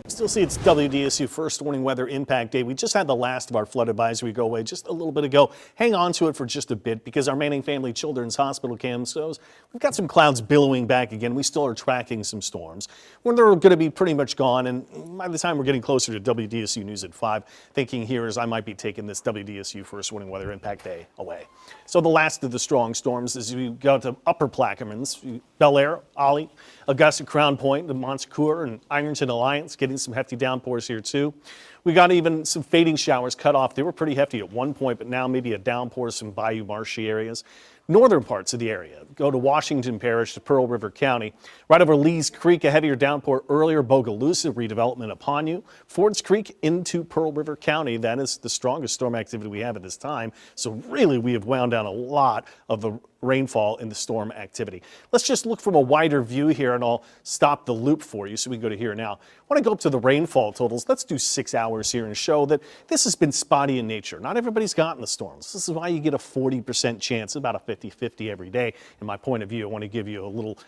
Still see it's WDSU First Warning Weather Impact Day. We just had the last of our flood advisory go away just a little bit ago. Hang on to it for just a bit because our Manning Family Children's Hospital cam shows we've got some clouds billowing back again. We still are tracking some storms. When they're going to be pretty much gone, and by the time we're getting closer to WDSU News at 5, thinking here is I might be taking this WDSU First Warning Weather Impact Day away. So the last of the strong storms as we go to Upper Plaquemines, Bel Air, Ollie, Augusta, Crown Point, the Montsecour, and Ironton Alliance getting some hefty downpours here too. We got even some fading showers cut off. They were pretty hefty at one point, but now maybe a downpour, some bayou marshy areas. Northern parts of the area go to Washington Parish to Pearl River County. Right over Lee's Creek, a heavier downpour earlier. Bogalusa redevelopment upon you. Fords Creek into Pearl River County. That is the strongest storm activity we have at this time. So really we have wound down a lot of the rainfall in the storm activity. Let's just look from a wider view here and I'll stop the loop for you so we can go to here now. I want to go up to the rainfall totals. Let's do 6 hours here and show that this has been spotty in nature. Not everybody's gotten the storms. This is why you get a 40% chance, about a 50-50 every day. In my point of view, I want to give you a little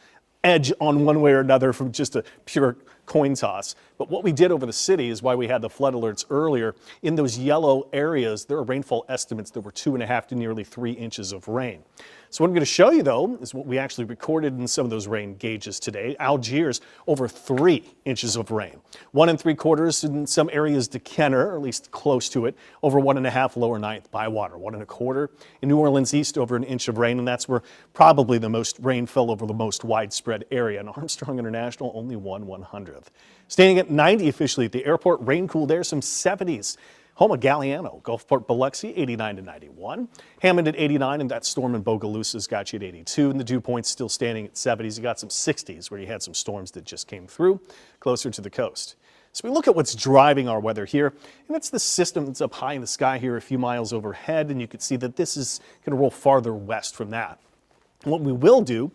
edge on one way or another from just a pure coin toss. But what we did over the city is why we had the flood alerts earlier. In those yellow areas, there are rainfall estimates that were 2.5 to nearly 3 inches of rain. So what I'm going to show you, though, is what we actually recorded in some of those rain gauges today. Algiers, over 3 inches of rain. 1 3/4 in some areas to Kenner, or at least close to it. Over 1.5 lower Ninth Bywater. 1 1/4 in New Orleans East, over an inch of rain, and that's where probably the most rain fell over the most widespread area. And Armstrong International, only 1/100th. Staying at 90 officially at the airport. Rain cool there, some 70s. Home of Galliano, Gulfport, Biloxi, 89 to 91. Hammond at 89, and that storm in Bogalusa's got you at 82. And the dew point's still standing at 70s. You got some 60s where you had some storms that just came through closer to the coast. So we look at what's driving our weather here, and it's the system that's up high in the sky here a few miles overhead, and you can see that this is going to roll farther west from that. And what we will do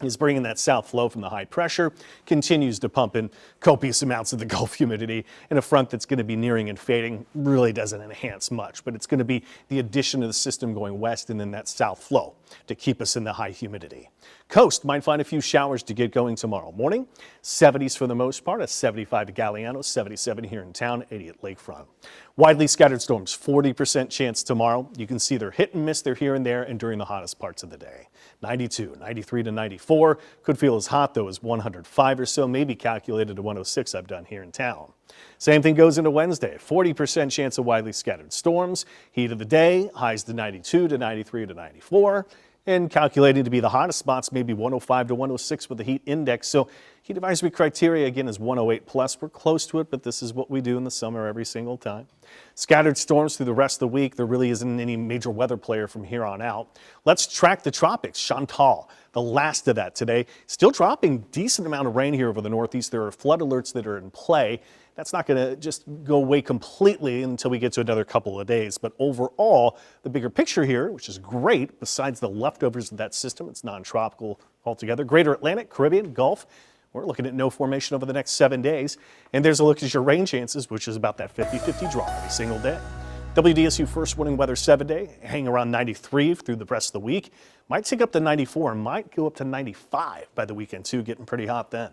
is bringing that south flow from the high pressure, continues to pump in copious amounts of the Gulf humidity, and a front that's going to be nearing and fading really doesn't enhance much, but it's going to be the addition of the system going west and then that south flow to keep us in the high humidity. Coast might find a few showers to get going tomorrow morning. 70s for the most part, a 75 at Galliano, 77 here in town, 80 at Lakefront. Widely scattered storms, 40% chance tomorrow. You can see they're hit and miss, they're here and there, and during the hottest parts of the day. 92, 93 to 94. Could feel as hot though as 105 or so, maybe calculated to 106 I've done here in town. Same thing goes into Wednesday. 40% chance of widely scattered storms. Heat of the day, highs to 92 to 93 to 94. And calculated to be the hottest spots, maybe 105 to 106 with the heat index. So heat advisory criteria again is 108 plus. We're close to it, but this is what we do in the summer every single time. Scattered storms through the rest of the week. There really isn't any major weather player from here on out. Let's track the tropics. Chantal, the last of that today. Still dropping decent amount of rain here over the northeast. There are flood alerts that are in play. That's not going to just go away completely until we get to another couple of days. But overall, the bigger picture here, which is great, besides the leftovers of that system, it's non-tropical altogether. Greater Atlantic, Caribbean, Gulf, we're looking at no formation over the next 7 days. And there's a look at your rain chances, which is about that 50-50 draw every single day. WDSU First Warning Weather 7-day, hang around 93 through the rest of the week. Might tick up to 94 and might go up to 95 by the weekend too, getting pretty hot then.